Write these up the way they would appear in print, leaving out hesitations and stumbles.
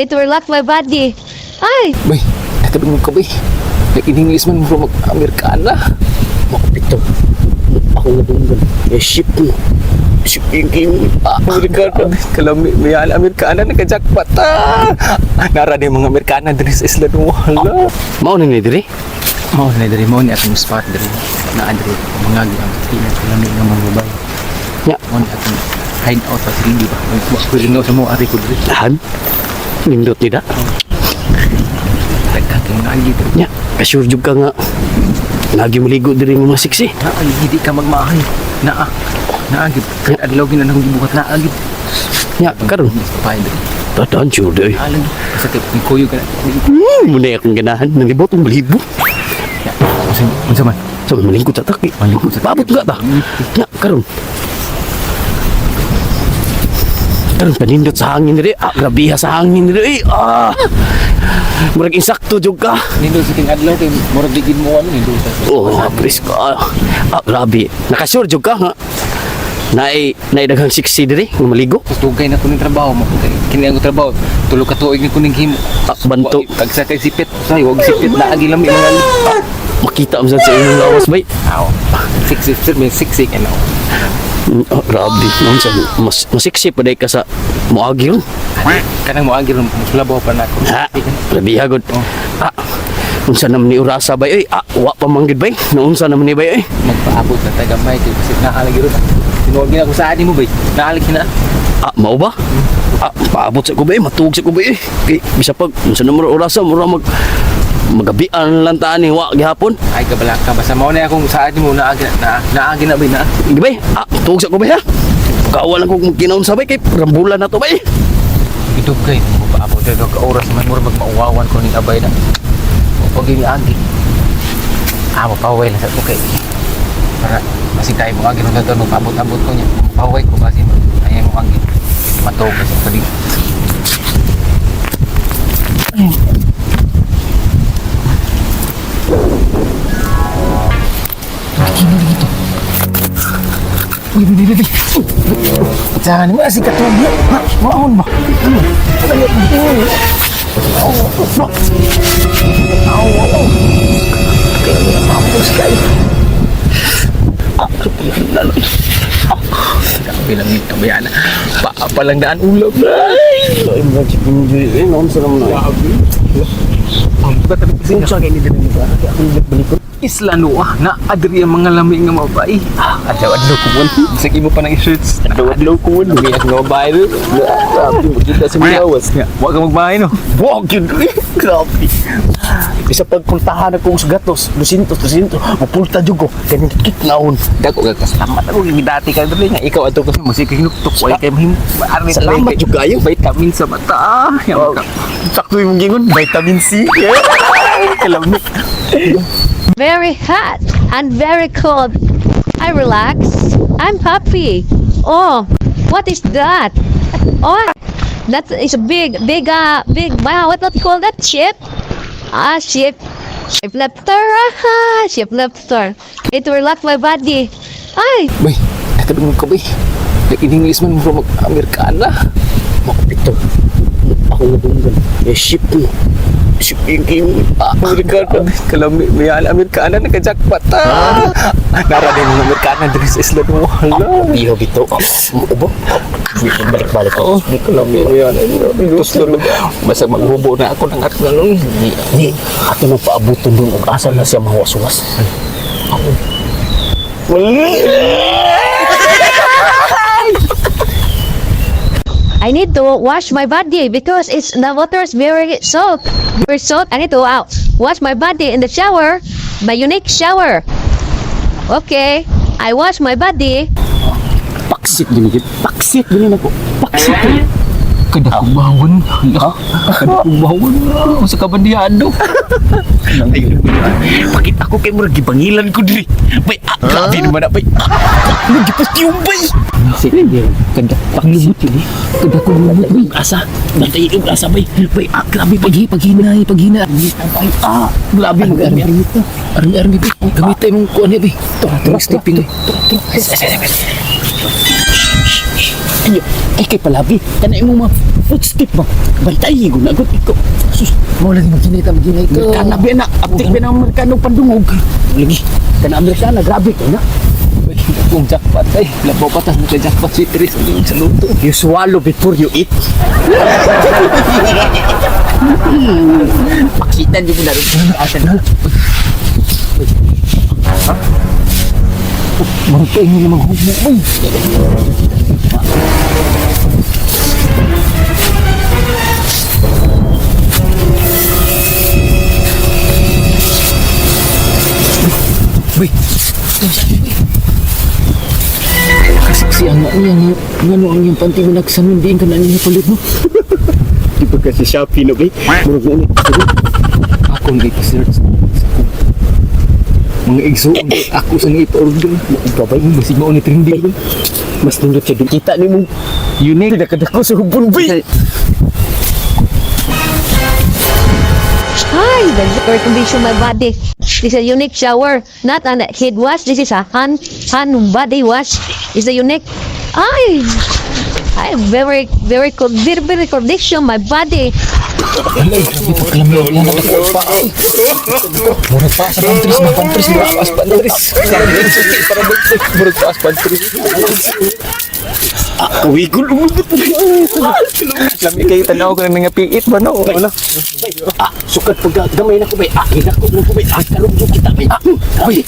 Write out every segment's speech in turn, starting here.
It will lock my body. Ay! Bay, nakadungog ka bay. Nag-in-English man bro, mag-Amerikana. Makapito. Ako na dunggan. Ship mo. Ship yung Amerikana. Kalami, may Amerikana, nagka-jackpot. Nara na yung mga Amerikana diri sa isla ng wala. Mauna ni diri? Mauna ni diri, mauna atong spot diri. Na-adri, mga ang kalami ng mga babae. Ya. Mauna atong hideout sa 3D ba? Wala rin sa mo, ari ko diri. Lahan? Nindot nila? Nagkakang nagi diri. Ya, kasure jud ka nga. Lagi maligo diri mga siksi. Hindi ka magmahay. Naagid. Kahit adlaw ginanang gibuhat naagid. Ya, karon. Pahay diri. Tadaan sure day. Alam, basta may kuyo ka na. Muna akong ganahan. Nalibot ang balibo. Unsa man? So, malingkot sa taki. Malingkot sa taki. Paabot nga ta. Ya, karon. Karon panindot sa hangin diri. Grabiha sa hangin diri. Murag insakto jud ka. Nindo sa ting adlaw kay murag digid mo ano nindo sa. Pres ka. Grabe. Nakasure jud ka nga. Daghang siksi diri nga maligo. Tugay na kuning trabaho mo. Kini ang trabaho. Tulo ka tuig ni kuning himo. Banto. Tagsa kay sipit. Say wag sipit na agi lami mga Makita mo sa inyong lawas bay. Siksi may siksi ano. Grabe. Nung sa masiksi pa day ka sa muagi ron. Kanang mo agi ron musulabaw pa na ako. Grabe hagod. Unsa naman ni Urasa bay? Wa pa manggid bay. Naunsa naman ni bay? Magpaabot na tagamay kay kasi naalagi ron. Tinuwag na ako sa ani mo bay. Naalagi na. Mao ba? Paabot sa ko bay, matug sa ko bay. Kay bisa pag unsa naman Urasa mura magabian lang taan ni wa gihapon. Ay kabala ka basta mao na akong sa ani mo naagi na bay na. Gibay, tug sa ko bay ha. Kaawal lang ko kinaun sabay kay rambulan na to bay. Ito kay paabot na ka oras man mura magmauwawan ko ning abay na. Pag ini agi. Mapaway na sa ko kay. Para kasi tayo mo agi nung gagawin magpaabot-abot ko niya. Mapaway ko kasi ayaw mo agi. Matog kasi pwede. Uy. Jangan ni masih ketua dia. Maon ba? Mampus sekali. Bilang ni kabayan. Apa lang daan ulam. Ay, mga chipinjoy. Naunsa naman na. Ang batang kasi Unsa kay ni diri ba? Ako balik. Isla Noah na adri ang mga lami nga mabay. Adlaw ko mo. Bisag imo pa ng shirts. Adlaw ko mo. May nga mabay. Grabe mo kita sa miyawas. Wa ka magbahay no. Wag yun. Grabe. Isa pagpultahan ako sa gatos. 200. Mapulta jud ko. Ganun kit naon. Dako ka salamat ako gidati ka diri nga ikaw ato ko musika hinuktok way kay mahim. Salamat jud kayo. Vitamin sa mata. Sakto yung gingon. Vitamin C. Kalamit. Very hot and very cold. I relax. I'm happy. Oh, what is that? Oh, that is a big, wow, what not call that? Ship? Ship. Shiplifter. Shiplifter. It will lock my body. Ay! Bay, nakadungog ka bay. Nag-in-English man bro, mag-Amerikana. Makapito. Ako na dunggan. Ship mo. Ship yung Amerikana. Kalami, may Amerikana, nagka-jackpot. Nara na yung mga Amerikana diri sa isla ng wala. Iho bito. Ubo. Balik-balik ako. Kalami, may gusto lang. Basta magbubo na ako ng ato ganun. Hindi. Ato nang paabutin doon. Ang asal na siya mawas-was. Ako. Mali! I need to wash my body because the water is very salt. Very salt. I need to wash my body in the shower. My unique shower. Okay. I wash my body. Paksit din ito. Paksit din ako. Paksit din. Kada kubawan. Kada kubawan. Sa kabandiado. Pakit ako kay murag gipangilan ko diri. Bay, grabe naman na bay. Nagipasti yung bay. Sige, kada paglubot yun kada kulubot bay. Asa, natay yung asa bay. Bay, grabe bay. Paghina. Grabe. Armi ito. Armi bay. Gamitin mong kuha niya bay. Ito, sleeping. Ay, kay palabi. Tanay mo ma. footstep ba? Bantay ko na iko. Sus, Mau lagi magginay ka. Amerikana ba na? Aptik ba na Amerikano pandungog? Lagi, kana Amerikana, grabe ka na. Kung jackpot ay. Labaw patas mo sa jackpot si Tris. Sa luto. You swallow before you eat. Pakitan din mo na rin. Asan na? Ha? Marupay mo namang hubog. Uy! Kasi si anak niya nga ano ang yung panty mo nagsanundiin ka na niya palit mo. Di ba kasi Shopee no bay? Murag na ulit. Ako hindi pa search. Mga igsoon ako sa nga ipa-order. Babay mo, basig mo ulit trending. Mas nindot siya din kita ni mo. Unique. Pinakadako sa hubon bay. Hi, the air condition my body. This is a unique shower, not a head wash. This is a hand body wash. It's a unique. I very cold, very condition my body. Alay, grabe pa kalamig yan. Natakot pa. Murag pa sa pantris. Murag pa sa pantris. Murag pa sa pantris. Kawigol umubot. Lami kayo tanaw ko ng mga piit ba no? Ano? Sukat pag gamay na ko bay. Hinako na ko bay. Karong yung kita bay. Uy.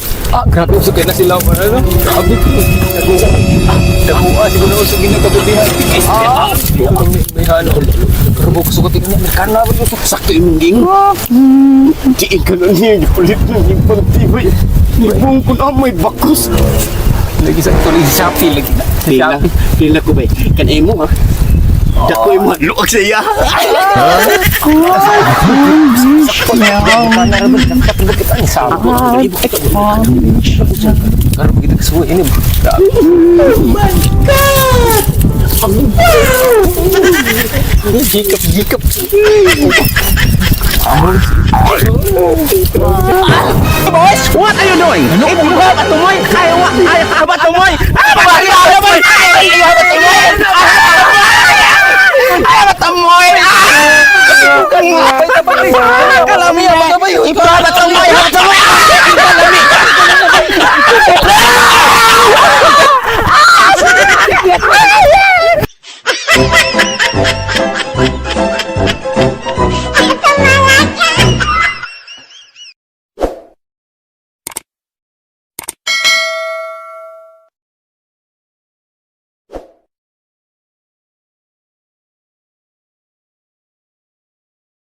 Grabe usog na sila. Ano? Abi ko. Nakuha siguro usog na kabubihan. May hano. Grabe ko sugot na Amerikana ba ito? Sakto yung ging. Diin ka na niya. Ulit na yung pagtibay. Ibong ko na may bakos. Lagi sa tuloy sa Shopee lagi na. Pila ko bay. Kanay mo ha. Dako yung mga luwag sa iya. Karena begitu kesuai ini. Jikep. Boys, what are you doing? If you have a tumoy, I have a tumoy. Kalami ang mga bayo. Ipabat ang mga